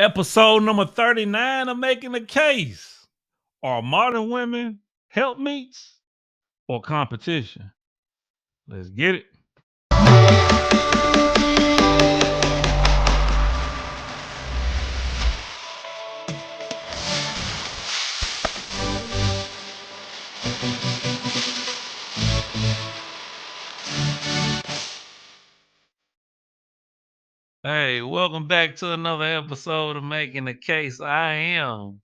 Episode number 39 of Making the Case. Are modern women helpmeets or competition? Let's get it. Hey, welcome back to another episode of Making the Case. I am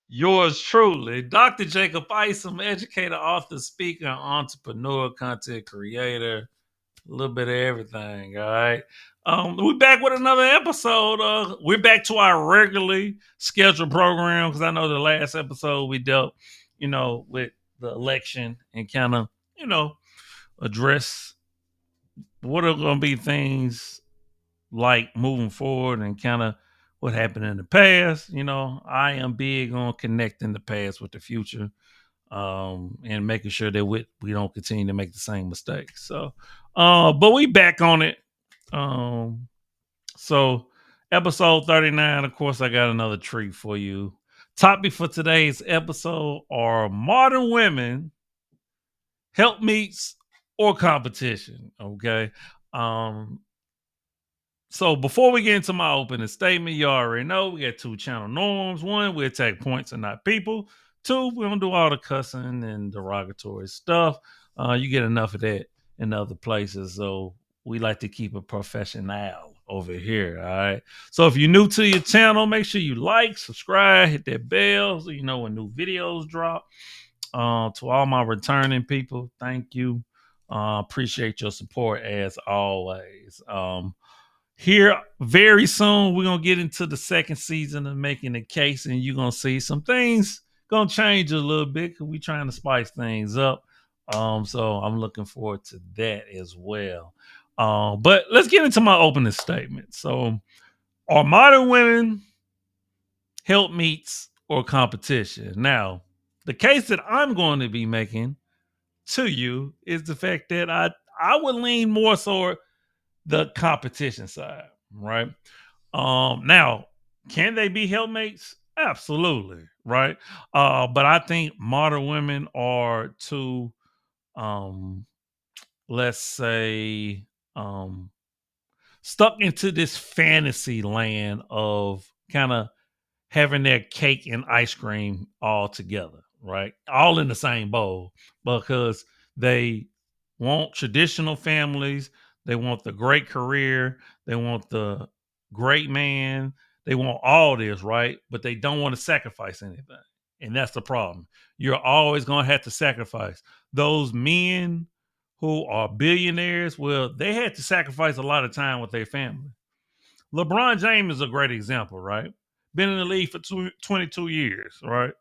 yours truly, Dr. Jacob Isom, educator, author, speaker, entrepreneur, content creator, a little bit of everything. All right. We're back with another episode. We're back to our regularly scheduled program because I know the last episode we dealt, with the election and kind of, address what are going to be things like moving forward and kind of what happened in the past. I am big on connecting the past with the future, and making sure that we don't continue to make the same mistakes. So, but we back on it. Um, so episode 39, of course, I got another treat for you. Topic for today's episode are modern women helpmeets or competition. Okay. Um, so before we get into my opening statement, you already know we got two channel norms. One, we attack points and not people. Two, we don't do all the cussing and derogatory stuff. You get enough of that in other places. So we like to keep it professional over here. All right. So if you're new to your channel, make sure you like, subscribe, hit that bell so you know when new videos drop. To all my returning people, thank you. Appreciate your support as always. Here very soon, we're gonna get into the second season of Making the Case, and you're gonna see some things gonna change a little bit because we're trying to spice things up. So I'm looking forward to that as well. But let's get into my opening statement. So, are modern women helpmeets or competition? Now, the case that I'm going to be making to you is the fact that I would lean more toward the competition side, right? Now, can they be helpmates? Absolutely, right? But I think modern women are too, um, let's say, um, stuck into this fantasy land of kind of having their cake and ice cream all together, right? All in the same bowl because they want traditional families, they want the great career, they want the great man, they want all this, right? But they don't want to sacrifice anything. And that's the problem. You're always going to have to sacrifice. Those men who are billionaires, well, they had to sacrifice a lot of time with their family. LeBron James is a great example, right? Been in the league for 22 years, right?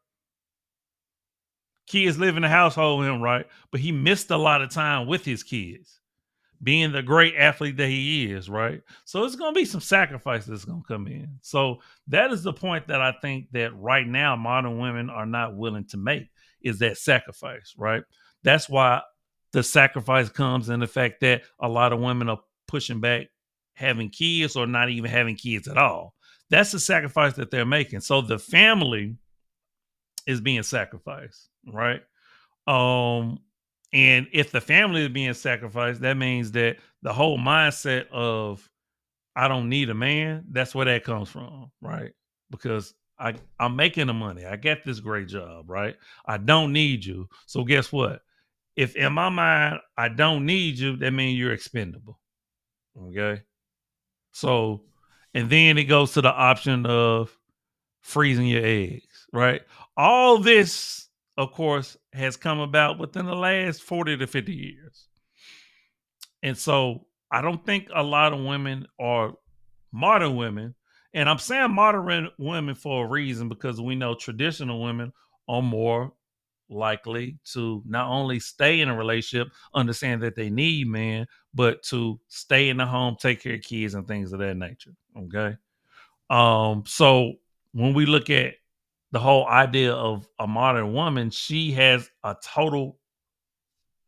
Kids live in the household with him, right? But he missed a lot of time with his kids, being the great athlete that he is, right? So it's going to be some sacrifice that's going to come in. So that is the point that I think that right now modern women are not willing to make is that sacrifice, right? That's why the sacrifice comes in the fact that a lot of women are pushing back having kids or not even having kids at all. That's the sacrifice that they're making. So the family is being sacrificed, right? Um, and if the family is being sacrificed, that means that the whole mindset of I don't need a man, that's where that comes from, right? Because I'm making the money. I get this great job, right? I don't need you. So guess what? If in my mind I don't need you, that means you're expendable. Okay. So and then it goes to the option of freezing your eggs, right? All this, of course, has come about within the last 40 to 50 years. And so I don't think a lot of women are modern women. And I'm saying modern women for a reason because we know traditional women are more likely to not only stay in a relationship, understand that they need men, but to stay in the home, take care of kids and things of that nature. Okay. So when we look at the whole idea of a modern woman, she has a total,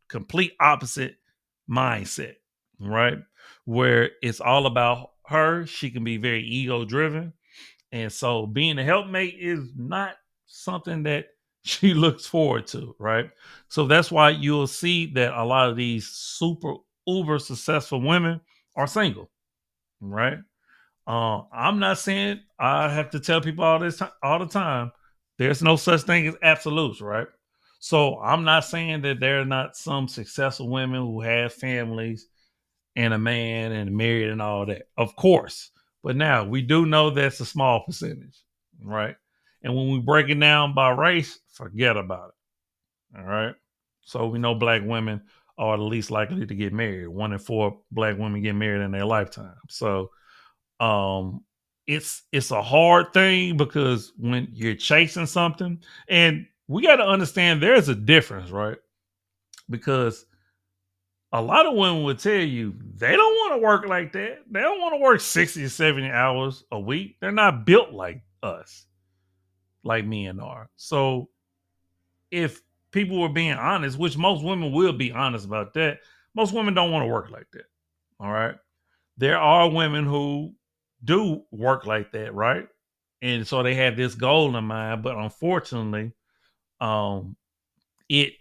complete opposite mindset, right? Where it's all about her. She can be very ego driven. And so being a helpmate is not something that she looks forward to, right? So that's why you'll see that a lot of these super uber successful women are single, right? I'm not saying I have to tell people all the time. There's no such thing as absolutes, right? So I'm not saying that there are not some successful women who have families and a man and married and all that. Of course. But now we do know that's a small percentage, right? And when we break it down by race, forget about it. All right. So we know black women are the least likely to get married. 1 in 4 black women get married in their lifetime. So um it's a hard thing because when you're chasing something, and we got to understand there's a difference, right? Because a lot of women will tell you they don't want to work like that. They don't want to work 60 or 70 hours a week. They're not built like us, like men are. So if people were being honest, which most women will be honest about that, most women don't want to work like that. All right. There are women who do work like that, right? And so they have this goal in mind, but unfortunately, um, it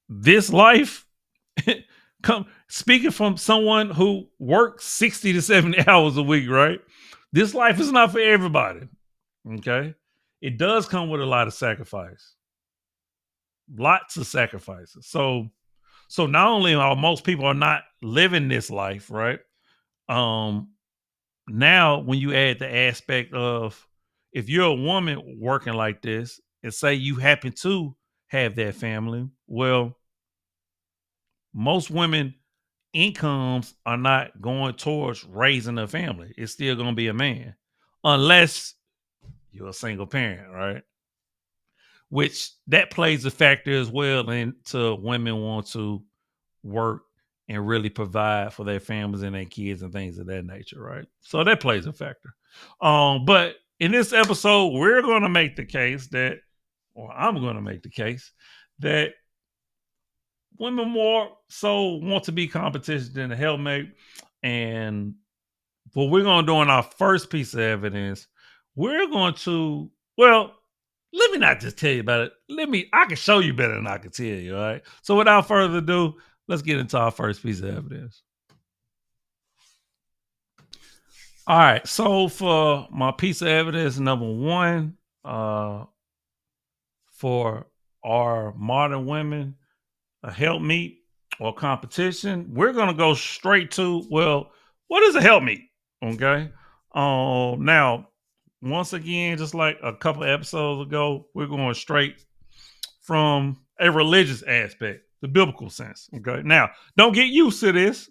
this life come speaking from someone who works 60 to 70 hours a week, right? This life is not for everybody. Okay. It does come with a lot of sacrifice, lots of sacrifices. So not only are most people are not living this life, right? Um, Now when you add the aspect of if you're a woman working like this and say you happen to have that family, well, most women incomes are not going towards raising a family. It's still going to be a man unless you're a single parent, right? Which that plays a factor as well into women want to work and really provide for their families and their kids and things of that nature, right? So that plays a factor. But in this episode, we're going to make the case that, or I'm going to make the case that women more so want to be competition than a helpmate. And what we're going to do in our first piece of evidence, we're going to, well, let me not just tell you about it. I can show you better than I can tell you. All right. So without further ado, let's get into our first piece of evidence. All right. So for my piece of evidence, number one, for our modern women, a helpmeet or competition, we're going to go straight to, well, what is a helpmeet? Okay. Now, once again, just like a couple episodes ago, we're going straight from a religious aspect, the biblical sense. Okay. Now, don't get used to this,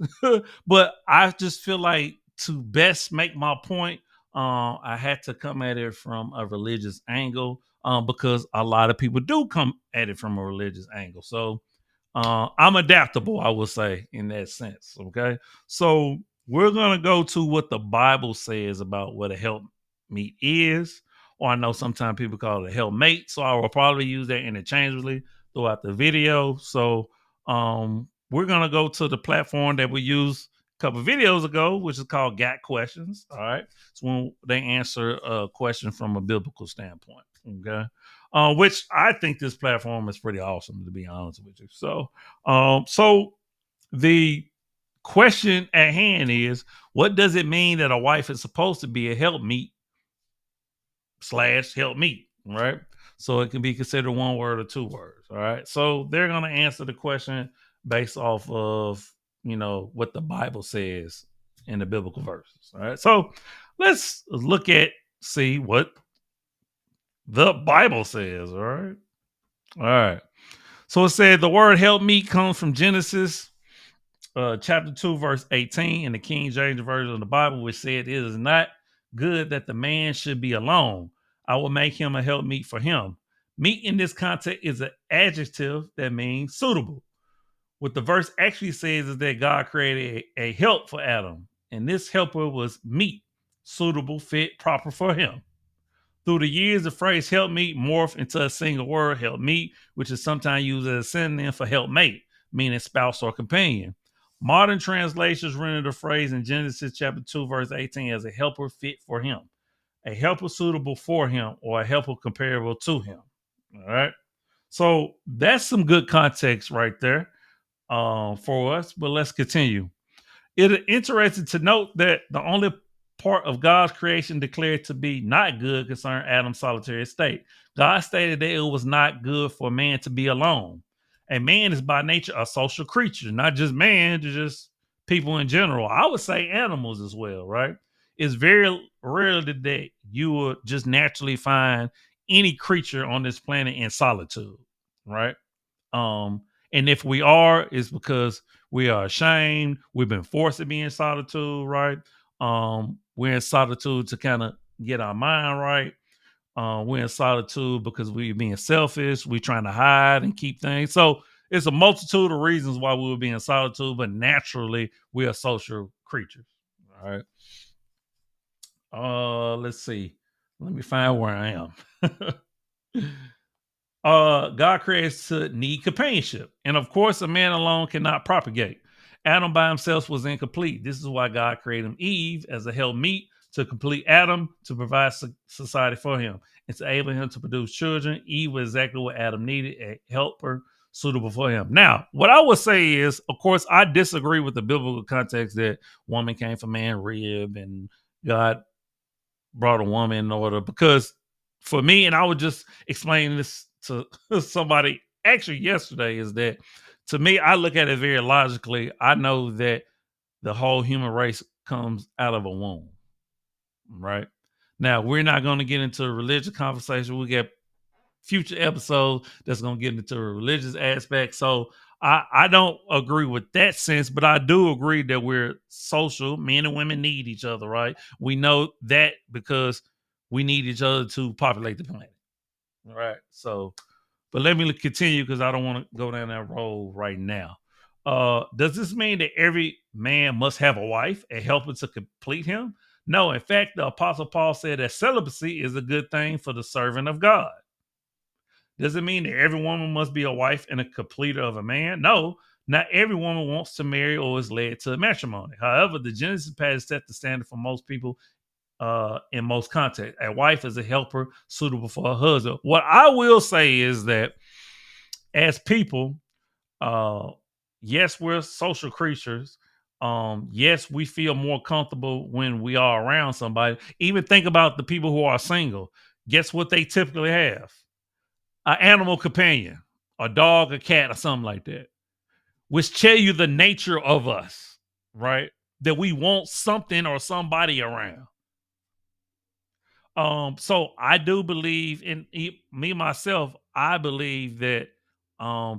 but I just feel like to best make my point, I had to come at it from a religious angle because a lot of people do come at it from a religious angle. So I'm adaptable, I will say, in that sense. Okay. So we're going to go to what the Bible says about what a helpmeet is, or I know sometimes people call it a helpmate. So I will probably use that interchangeably throughout the video. So we're going to go to the platform that we used a couple videos ago, which is called Got Questions. All right. It's when they answer a question from a biblical standpoint. Okay. Which I think this platform is pretty awesome, to be honest with you. So the question at hand is, what does it mean that a wife is supposed to be a helpmeet / helpmeet, right? So it can be considered one word or two words. All right. So they're going to answer the question based off of, what the Bible says in the biblical verses. All right. So let's see what the Bible says. All right. All right. So it said the word helpmeet comes from Genesis chapter 2, verse 18 in the King James Version of the Bible, which said, "It is not good that the man should be alone. I will make him a helpmeet for him." Meet in this context is an adjective that means suitable. What the verse actually says is that God created a help for Adam, and this helper was meet, suitable, fit, proper for him. Through the years, the phrase helpmeet morphed into a single word, helpmeet, which is sometimes used as a synonym for helpmate, meaning spouse or companion. Modern translations render the phrase in Genesis chapter 2, verse 18 as a helper fit for him. a helper suitable for him, or a helper comparable to him. All right. So that's some good context right there for us. But let's continue. It is interesting to note that the only part of God's creation declared to be not good concerned Adam's solitary state. God stated that it was not good for man to be alone. A man is by nature a social creature, not just man, just people in general. I would say animals as well, right? It's very rare that you would just naturally find any creature on this planet in solitude, right? And if we are, it's because we are ashamed. We've been forced to be in solitude, right? We're in solitude to kind of get our mind right. We're in solitude because we're being selfish. We're trying to hide and keep things. So it's a multitude of reasons why we would be in solitude, but naturally we are social creatures. All right. Let's see. Let me find where I am. God creates to need companionship. And of course, a man alone cannot propagate. Adam by himself was incomplete. This is why God created Eve as a helpmeet to complete Adam, to provide society for him and to enable him to produce children. Eve was exactly what Adam needed, a helper suitable for him. Now, what I would say is, of course, I disagree with the biblical context that woman came from man rib and God brought a woman in order, because for me, and I was just explaining this to somebody actually yesterday, is that to me, I look at it very logically. I know that the whole human race comes out of a womb, right? Now, we're not going to get into a religious conversation. We get future episodes that's going to get into a religious aspect. So I don't agree with that sense, but I do agree that we're social. Men and women need each other, right? We know that because we need each other to populate the planet. All right. So, but let me continue because I don't want to go down that road right now. Does this mean that every man must have a wife, a helper to complete him? No. In fact, the Apostle Paul said that celibacy is a good thing for the servant of God. Does it mean that every woman must be a wife and a completer of a man? No. Not every woman wants to marry or is led to matrimony. However, the Genesis passage set the standard for most people in most contexts. A wife is a helper suitable for a husband. What I will say is that as people, uh, yes, we're social creatures. Yes, we feel more comfortable when we are around somebody. Even think about the people who are single. Guess what they typically have? An animal companion, a dog, a cat, or something like that, which tell you the nature of us, right? That we want something or somebody around. So I do believe in me myself. I believe that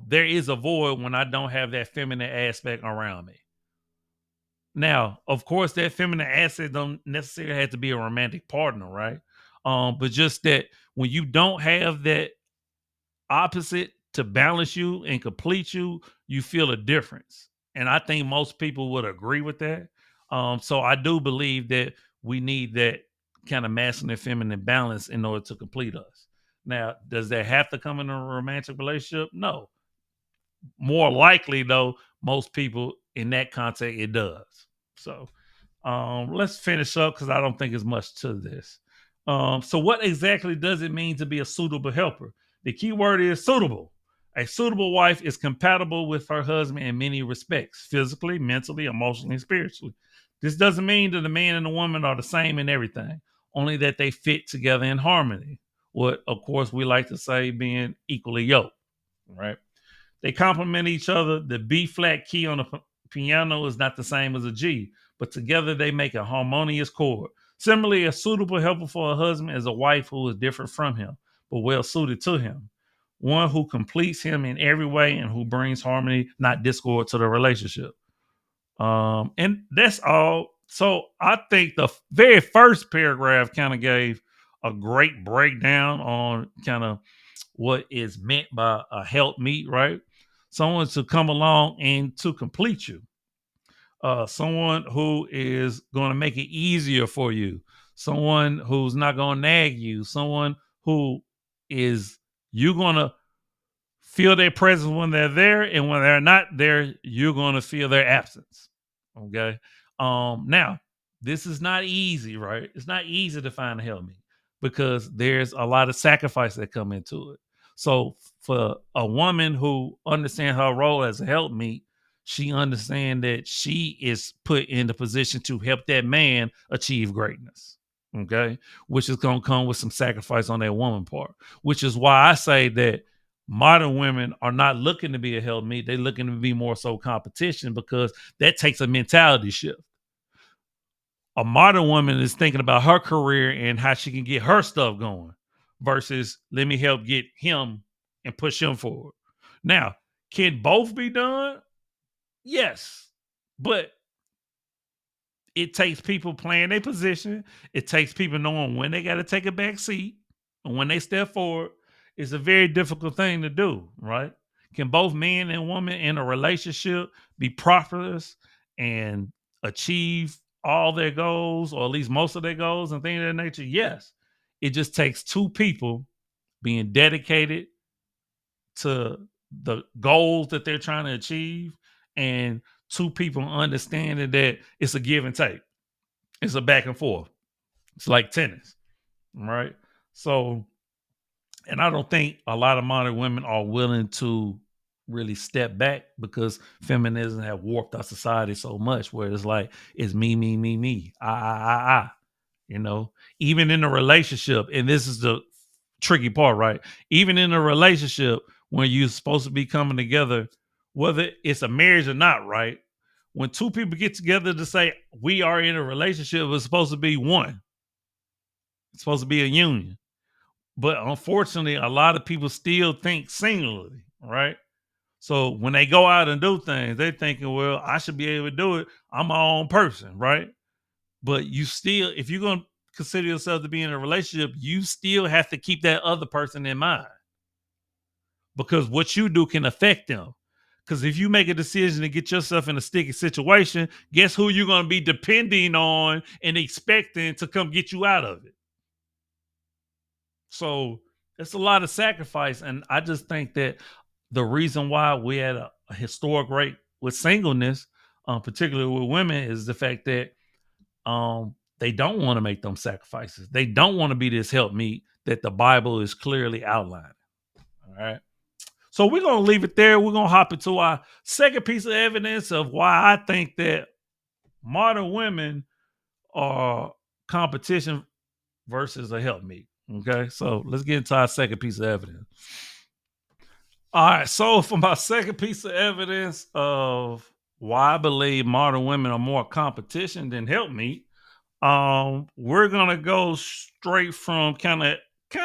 there is a void when I don't have that feminine aspect around me. Now, of course, that feminine aspect don't necessarily have to be a romantic partner, right? But just that when you don't have that opposite to balance you and complete you, you feel a difference. And I think most people would agree with that. So I do believe that we need that kind of masculine and feminine balance in order to complete us. Now, does that have to come in a romantic relationship? No. More likely, though, most people in that context, it does. So let's finish up because I don't think there's much to this. So what exactly does it mean to be a suitable helper? The key word is suitable. A suitable wife is compatible with her husband in many respects, physically, mentally, emotionally, and spiritually. This doesn't mean that the man and the woman are the same in everything, only that they fit together in harmony. What, of course, we like to say being equally yoked, right? They complement each other. The B flat key on the piano is not the same as a G, but together they make a harmonious chord. Similarly, a suitable helper for a husband is a wife who is different from him, but well suited to him. One who completes him in every way and who brings harmony, not discord, to the relationship. And that's all. So I think the very first paragraph kind of gave a great breakdown on kind of what is meant by a helpmeet, right? Someone to come along and to complete you. Someone who is going to make it easier for you. Someone who's not going to nag you. Someone who is you're going to feel their presence when they're there, and when they're not there, you're going to feel their absence. Okay. Now this is not easy, right? It's not easy to find a helpmeet. because there's a lot of sacrifice that come into it. So for a woman who understands her role as a helpmeet, she understands that she is put in the position to help that man achieve greatness. Okay, which is going to come with some sacrifice on that woman part. Which is why I say that modern women are not looking to be a helpmeet; they're looking to be more so competition, because that takes a mentality shift. A modern woman is thinking about her career and how she can get her stuff going versus let me help get him and push him forward. Now, can both be done? Yes. But it takes people playing their position. It takes people knowing when they got to take a back seat and when they step forward. It's a very difficult thing to do, right? Can both men and women in a relationship be prosperous and achieve all their goals, or at least most of their goals and things of that nature? Yes. It just takes two people being dedicated to the goals that they're trying to achieve, and two people understanding that it's a give and take. It's a back and forth. It's like tennis, right? So, and I don't think a lot of modern women are willing to really step back, because feminism have warped our society so much where it's like it's me, I. You know, even in a relationship, and this is the tricky part, right? Even in a relationship, when you're supposed to be coming together, whether it's a marriage or not, right? When two people get together to say we are in a relationship, it's supposed to be one. It's supposed to be a union. But unfortunately, a lot of people still think singularly, right? So when they go out and do things, they're thinking, well, I should be able to do it. I'm my own person, right? But you still, if you're going to consider yourself to be in a relationship, you still have to keep that other person in mind, because what you do can affect them. Because if you make a decision to get yourself in a sticky situation, guess who you're going to be depending on and expecting to come get you out of it? So it's a lot of sacrifice. And I just think that the reason why we had a historic rate with singleness, particularly with women, is the fact that they don't want to make them sacrifices. They don't want to be this helpmeet that the Bible is clearly outlining. All right. So we're going to leave it there. We're going to hop into our second piece of evidence of why I think that modern women are competition versus a helpmeet. Okay. So let's get into our second piece of evidence. All right. So for my second piece of evidence of why I believe modern women are more competition than helpmeet, we're gonna go straight from kind of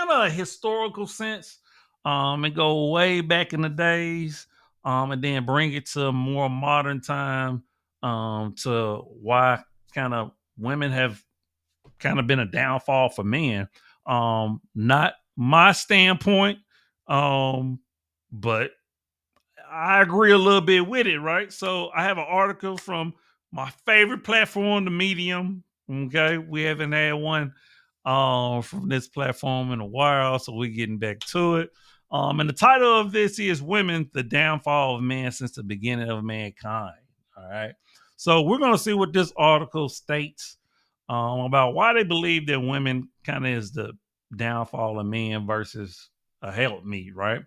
a historical sense, and go way back in the days, and then bring it to a more modern time, to why kind of women have kind of been a downfall for men. Not my standpoint, but I agree a little bit with it, right? So I have an article from my favorite platform, the Medium. Okay, we haven't had one from this platform in a while, so we're getting back to it. And the title of this is "Women: The Downfall of Man Since the Beginning of Mankind." All right, so we're gonna see what this article states about why they believe that women kind of is the downfall of men versus a helpmeet, right?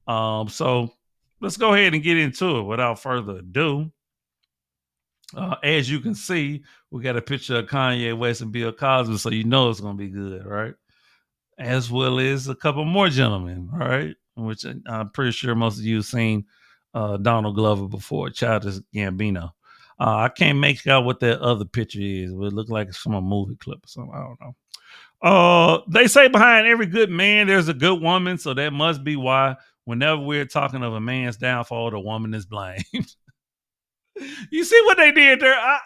So let's go ahead and get into it without further ado. As you can see, we got a picture of Kanye West and Bill Cosby, so you know it's going to be good, right? As well as a couple more gentlemen, right? Which I'm pretty sure most of you have seen Donald Glover before, Childish Gambino. I can't make out what that other picture is, but it looks like it's from a movie clip or something. I don't know. They say behind every good man, there's a good woman, so that must be why whenever we're talking of a man's downfall, the woman is blamed. You see what they did there? I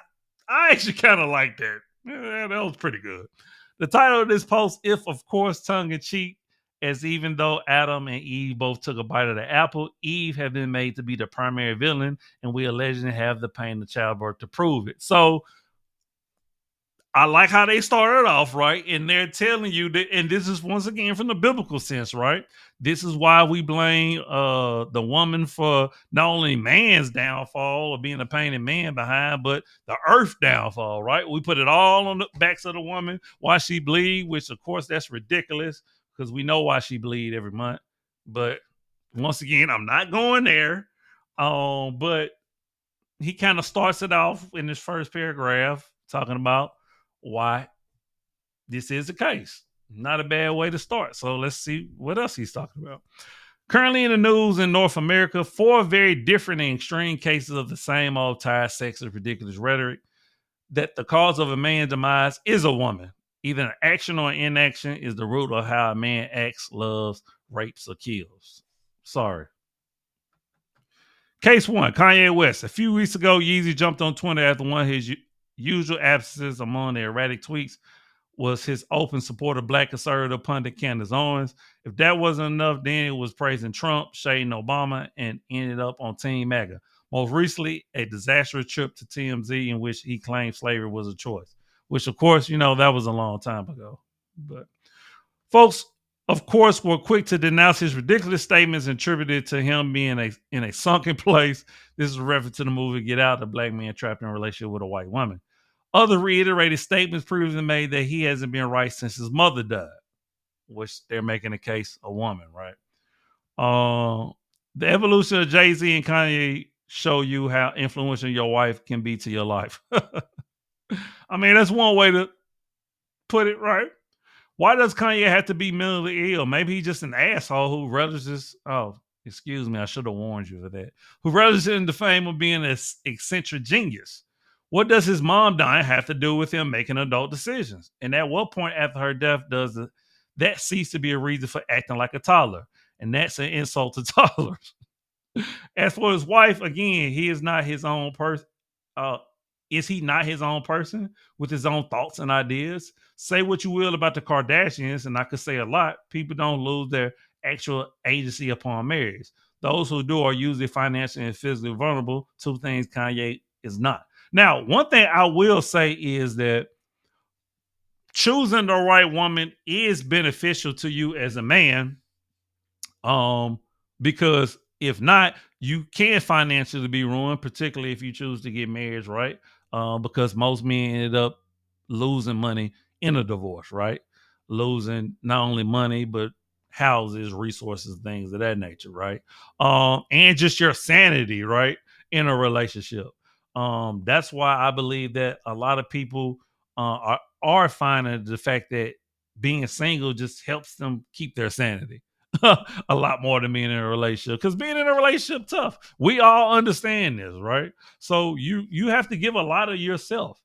actually kind of like that. Yeah, that was pretty good. The title of this post, if of course tongue in cheek, as even though Adam and Eve both took a bite of the apple, Eve had been made to be the primary villain, and we allegedly have the pain of childbirth to prove it. So I like how they started off, right? And they're telling you that, and this is once again from the biblical sense, right? This is why we blame the woman for not only man's downfall of being a pain in man behind, but the earth downfall, right? We put it all on the backs of the woman, why she bleed, which of course that's ridiculous because we know why she bleed every month. But once again, I'm not going there. But he kind of starts it off in this first paragraph talking about why this is the case. Not a bad way to start. So let's see what else he's talking about. Currently in the news in North America, four very different and extreme cases of the same old tired, sexist, ridiculous rhetoric that the cause of a man's demise is a woman. Either an action or inaction is the root of how a man acts, loves, rapes, or kills. Sorry. Case one, Kanye West. A few weeks ago, Yeezy jumped on Twitter after one of his usual absences among the erratic tweets was his open support of black conservative pundit Candace Owens. If that wasn't enough, then it was praising Trump, shading Obama, and ended up on Team MAGA. Most recently, a disastrous trip to TMZ in which he claimed slavery was a choice, which, of course, that was a long time ago. But folks, of course, were quick to denounce his ridiculous statements and attributed to him being in a sunken place. This is a reference to the movie Get Out, a black man trapped in a relationship with a white woman. Other reiterated statements previously made that he hasn't been right since his mother died, which they're making a case a woman, right? The evolution of Jay-Z and Kanye show you how influential your wife can be to your life. I mean, that's one way to put it, right? Why does Kanye have to be mentally ill? Maybe he's just an asshole who relishes. Oh, excuse me, I should have warned you for that. Who relishes in the fame of being an eccentric genius. What does his mom dying have to do with him making adult decisions? And at what point after her death does that cease to be a reason for acting like a toddler? And that's an insult to toddlers. As for his wife, again, he is not his own person. Is he not his own person with his own thoughts and ideas? Say what you will about the Kardashians, and I could say a lot. People don't lose their actual agency upon marriage. Those who do are usually financially and physically vulnerable. Two things Kanye is not. Now, one thing I will say is that choosing the right woman is beneficial to you as a man, because if not, you can financially be ruined, particularly if you choose to get married, right? Because most men ended up losing money in a divorce, right? Losing not only money, but houses, resources, things of that nature, right? And just your sanity, right? In a relationship. That's why I believe that a lot of people are finding the fact that being single just helps them keep their sanity a lot more than being in a relationship, because being in a relationship tough. We all understand this, right? So you have to give a lot of yourself,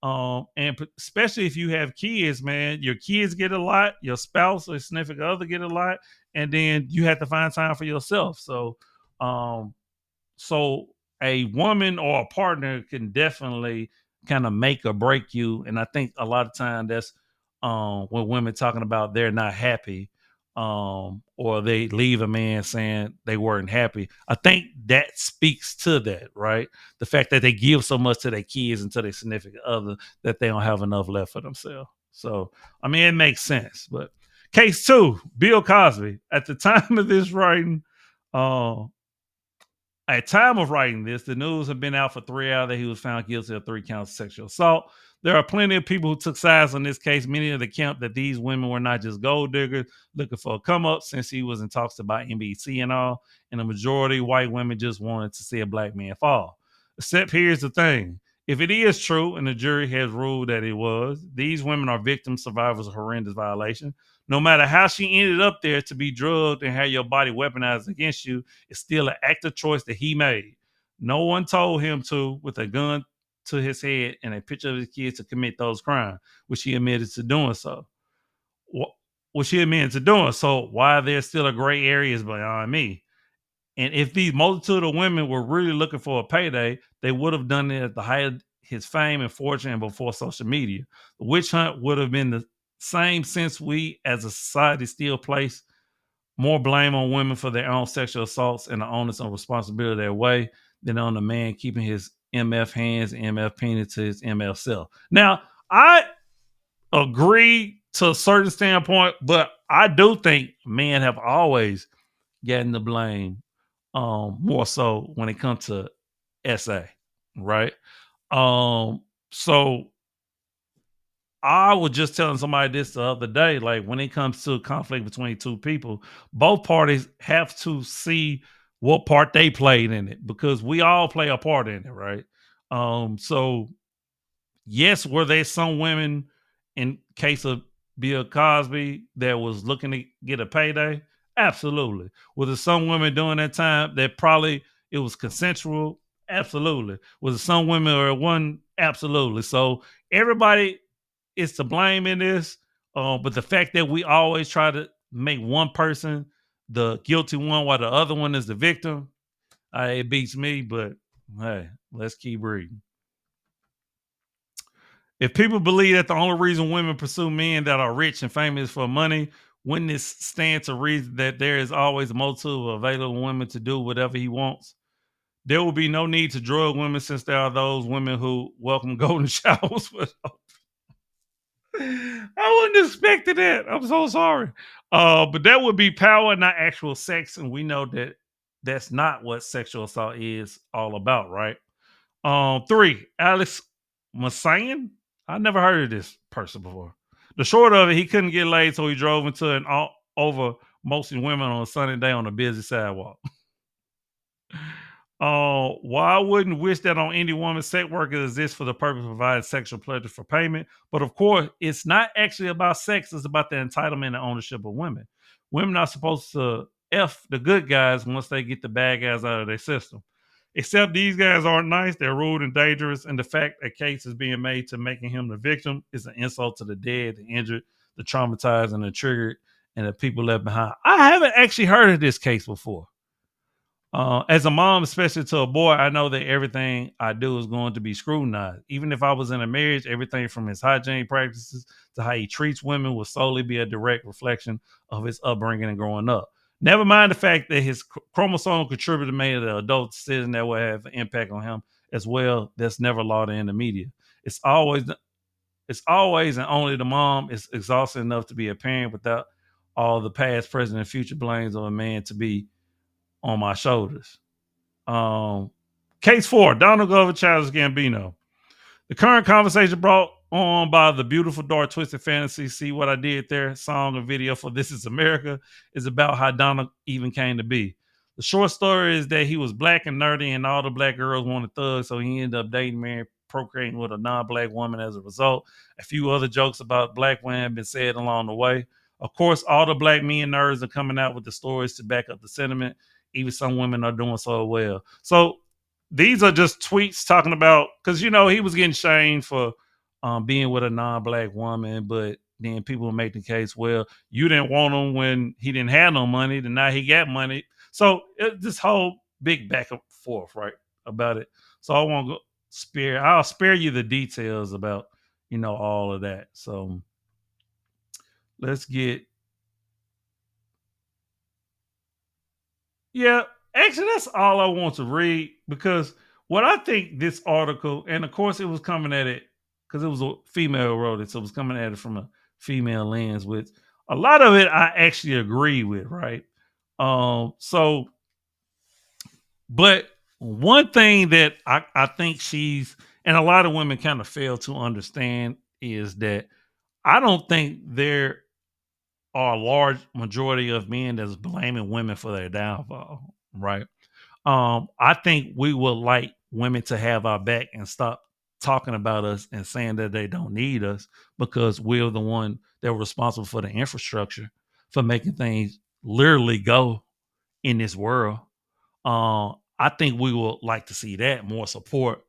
and especially if you have kids, man. Your kids get a lot, your spouse or significant other get a lot, and then you have to find time for yourself. Um so a woman or a partner can definitely kind of make or break you. And I think a lot of time that's when women talking about they're not happy, or they leave a man saying they weren't happy. I think that speaks to that, right? The fact that they give so much to their kids and to their significant other that they don't have enough left for themselves. So I mean, it makes sense. But case two, Bill Cosby. At the time of this writing, uh, at time of writing this, the news had been out for 3 hours that he was found guilty of 3 counts of sexual assault. There are plenty of people who took sides on this case. Many of the count that these women were not just gold diggers looking for a come up, since he was in talks about NBC and all, and the majority white women just wanted to see a black man fall. Except here's the thing. If it is true, and the jury has ruled that it was, these women are victims, survivors of horrendous violation. No matter how she ended up there to be drugged and have your body weaponized against you, it's still an active choice that he made. No one told him to, with a gun to his head and a picture of his kids, to commit those crimes, which he admitted to doing so. Which he admitted to doing so. Why there's still a gray area is beyond me. And if these multitude of women were really looking for a payday, they would have done it at the height of his fame and fortune and before social media. The witch hunt would have been the same, since we as a society still place more blame on women for their own sexual assaults and the onus and responsibility their way than on the man keeping his MF hands and MF penis to his MF self. Now, I agree to a certain standpoint, but I do think men have always gotten the blame, more so when it comes to SA, right? Um, so I was just telling somebody this the other day. Like when it comes to conflict between two people, both parties have to see what part they played in it because we all play a part in it, right? So yes, were there some women in case of Bill Cosby that was looking to get a payday? Absolutely. Was there some women during that time that probably it was consensual? Absolutely. Was there some women or one? Absolutely. So everybody is to blame in this. But the fact that we always try to make one person the guilty one while the other one is the victim, it beats me. But hey, let's keep reading. If people believe that the only reason women pursue men that are rich and famous for money, wouldn't it stand to reason that there is always a motive available to women to do whatever he wants? There will be no need to drug women since there are those women who welcome golden showers. I wouldn't expect that. I'm so sorry. But that would be power, not actual sex, and we know that that's not what sexual assault is all about, right? Three, Alex Masayan. I never heard of this person before. The short of it, he couldn't get laid, so he drove into an all over mostly women on a sunny day on a busy sidewalk. Why wouldn't wish that on any woman? Sex workers exist for the purpose of providing sexual pleasure for payment. But of course, it's not actually about sex, it's about the entitlement and ownership of women. Women are supposed to F the good guys once they get the bad guys out of their system. Except these guys aren't nice, they're rude and dangerous, and the fact a case is being made to making him the victim is an insult to the dead, the injured, the traumatized, and the triggered, and the people left behind. I haven't actually heard of this case before. As a mom, especially to a boy, I know that everything I do is going to be scrutinized. Even if I was in a marriage, everything from his hygiene practices to how he treats women will solely be a direct reflection of his upbringing and growing up. Never mind the fact that his chromosomal contributor made an adult decision that will have an impact on him as well. That's never lauded in the media. It's always, it's always and only the mom is exhausted enough to be a parent without all the past, present, and future blames of a man to be on my shoulders. Um, Case four, Donald Glover, Childish Gambino. The current conversation brought on by the beautiful, dark, twisted fantasy. See what I did there? Song and video for This Is America is about how Donald even came to be. The short story is that he was black and nerdy, and all the black girls wanted thugs, so he ended up dating, marrying, procreating with a non-black woman as a result. A few other jokes about black women have been said along the way. Of course, all the black men nerds are coming out with the stories to back up the sentiment. Even some women are doing so well. So these are just tweets talking about because he was getting shamed for being with a non-black woman, but then people would make the case, well, you didn't want him when he didn't have no money, then now he got money. So this whole big back and forth, right, about it. So I won't I'll spare you the details about all of that. So let's get Yeah, actually, that's all I want to read because what I think this article, and of course, it was coming at it because it was a female who wrote it, so it was coming at it from a female lens. With a lot of it, I actually agree with, right? So, but one thing that I think she's and a lot of women kind of fail to understand is that I don't think there are a large majority of men that's blaming women for their downfall, right? I think we would like women to have our back and stop talking about us and saying that they don't need us because we're the one that are responsible for the infrastructure for making things literally go in this world. I think we would like to see that more support.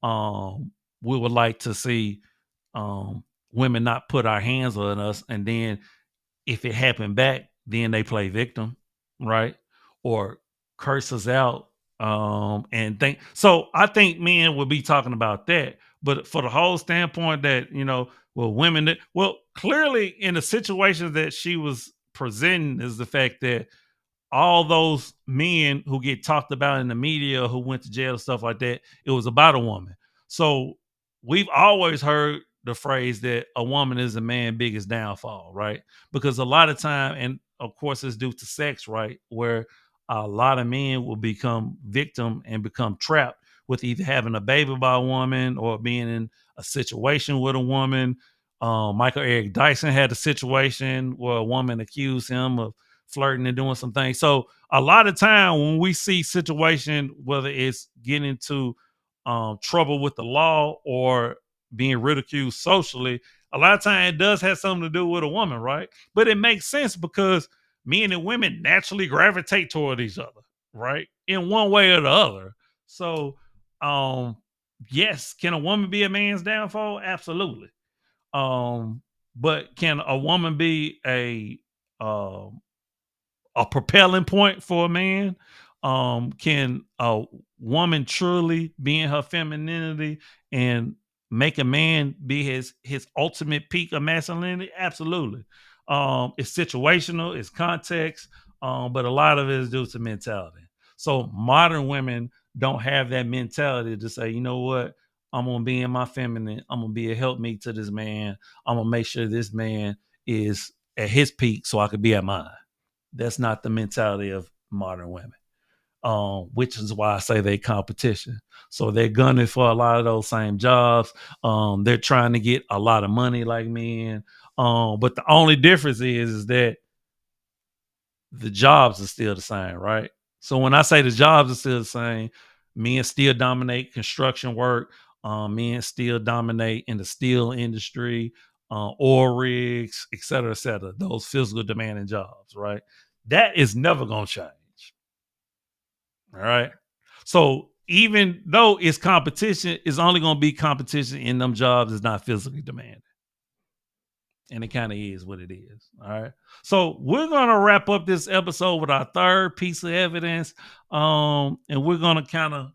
We would like to see women not put our hands on us and then if it happened back, then they play victim, right? Or curse us out. And think so. I think men would be talking about that, but for the whole standpoint that well, women that well, clearly in the situation that she was presenting is the fact that all those men who get talked about in the media who went to jail and stuff like that, it was about a woman. So we've always heard the phrase that a woman is a man's biggest downfall, right? Because a lot of time, and of course it's due to sex, right? Where a lot of men will become victim and become trapped with either having a baby by a woman or being in a situation with a woman. Michael Eric Dyson had a situation where a woman accused him of flirting and doing some things. So a lot of time when we see situation, whether it's getting into trouble with the law or being ridiculed socially, a lot of time it does have something to do with a woman, right? But it makes sense because men and women naturally gravitate toward each other, right? In one way or the other. So, yes, can a woman be a man's downfall? Absolutely. But can a woman be um a propelling point for a man? Can a woman truly be in her femininity and make a man be his ultimate peak of masculinity? Absolutely. It's situational, it's context, but a lot of it is due to mentality. So modern women don't have that mentality to say, you know what, I'm gonna be in my feminine, I'm gonna be a helpmeet to this man, I'm gonna make sure this man is at his peak so I could be at mine. That's not the mentality of modern women, which is why I say they competition. So they're gunning for a lot of those same jobs. They're trying to get a lot of money like men. But the only difference is that the jobs are still the same, right? So when I say the jobs are still the same, men still dominate construction work. Men still dominate in the steel industry, oil rigs, et cetera, et cetera. Those physical demanding jobs, right? That is never going to change. All right. So even though it's competition, it's only going to be competition in them jobs that's not physically demanding. And it kind of is what it is. All right. So we're gonna wrap up this episode with our third piece of evidence. And we're gonna kind of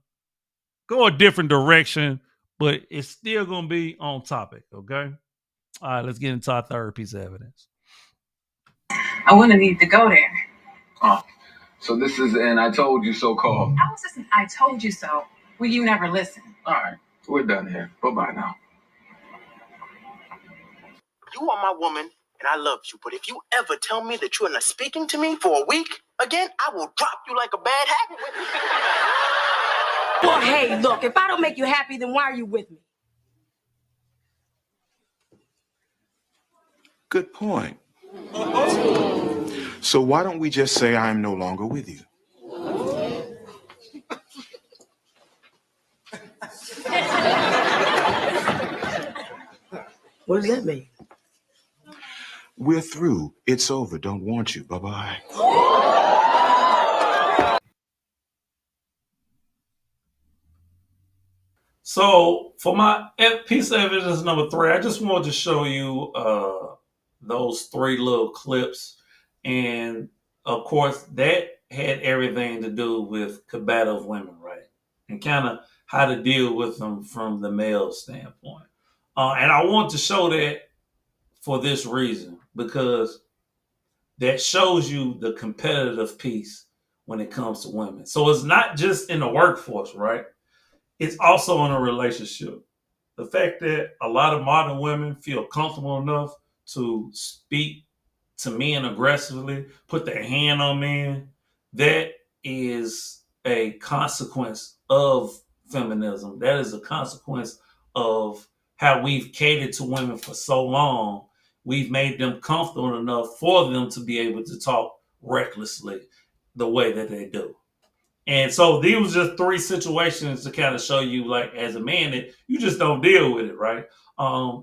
go a different direction, but it's still gonna be on topic. Okay. All right, let's get into our third piece of evidence. I wouldn't need to go there. Oh. So this is an I told you so call. How was this an I told you so? Well, you never listen. All right. We're done here. Bye-bye now. You are my woman, and I love you. But if you ever tell me that you're not speaking to me for a week again, I will drop you like a bad habit. Well, hey, look, if I don't make you happy, then why are you with me? Good point. So why don't we just say I'm no longer with you? What does that mean? We're through. It's over. Don't want you. Bye-bye. So for my piece of evidence number 3, I just wanted to show you those 3 little clips. And of course, that had everything to do with combative women, right? And kind of how to deal with them from the male standpoint. And I want to show that for this reason, because that shows you the competitive piece when it comes to women. So it's not just in the workforce, right? It's also in a relationship. The fact that a lot of modern women feel comfortable enough to speak to men aggressively, put their hand on men, that is a consequence of feminism. That is a consequence of how we've catered to women for so long. We've made them comfortable enough for them to be able to talk recklessly the way that they do. And so these was just 3 situations to kind of show you, like, as a man, that you just don't deal with it, right?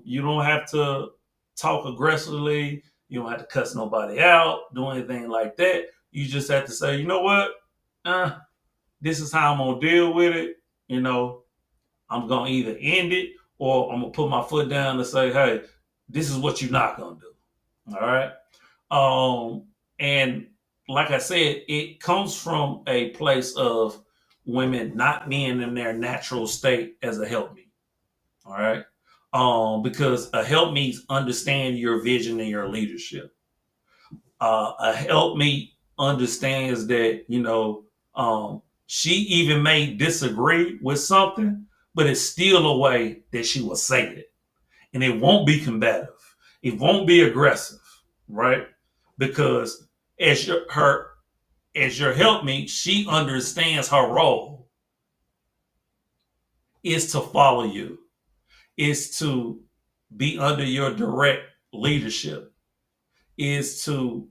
You don't have to talk aggressively. You don't have to cuss nobody out, do anything like that. You just have to say, you know what? This is how I'm going to deal with it. You know, I'm going to either end it or I'm going to put my foot down and say, hey, this is what you're not going to do. All right? And like I said, it comes from a place of women not being in their natural state as a helpmeet. All right. Because a helpmeet understands your vision and your leadership. A helpmeet understands that, she even may disagree with something, but it's still a way that she will say it. and it won't be combative. It won't be aggressive, right? Because as your helpmeet, she understands her role is to follow you, is to be under your direct leadership, is to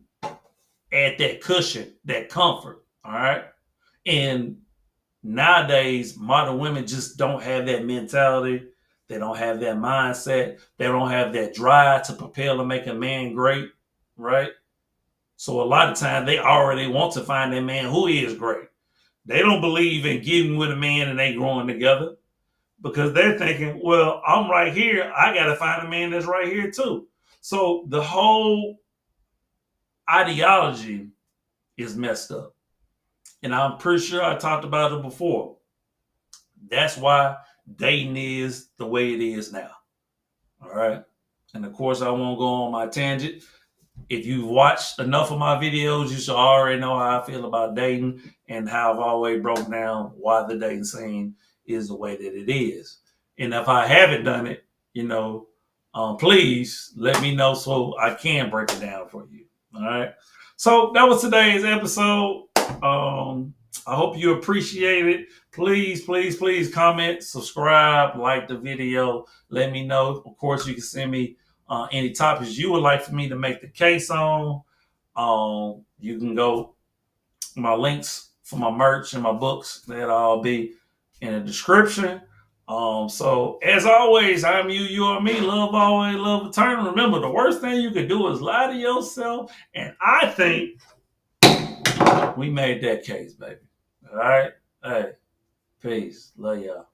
add that cushion, that comfort. All right. And nowadays, modern women just don't have that mentality. They don't have that mindset. They don't have that drive to propel to make a man great, right? So a lot of times they already want to find a man who is great. They don't believe in getting with a man and they growing together because they're thinking, well, I'm right here. I got to find a man that's right here too. So the whole ideology is messed up. And I'm pretty sure I talked about it before. That's why dating is the way it is now. All right. And of course, I won't go on my tangent. If you've watched enough of my videos, you should already know how I feel about dating and how I've always broke down why the dating scene is the way that it is. And if I haven't done it, please let me know so I can break it down for you. All right. So that was today's episode. I hope you appreciate it. Please, please, please comment, subscribe, like the video. Let me know. Of course, you can send me any topics you would like for me to make the case on. You can go my links for my merch and my books. That'll all be in the description. So as always, I'm you are me. Love always, love eternal. Remember, the worst thing you could do is lie to yourself. And I think we made that case, baby. All right. Hey, peace. Love y'all.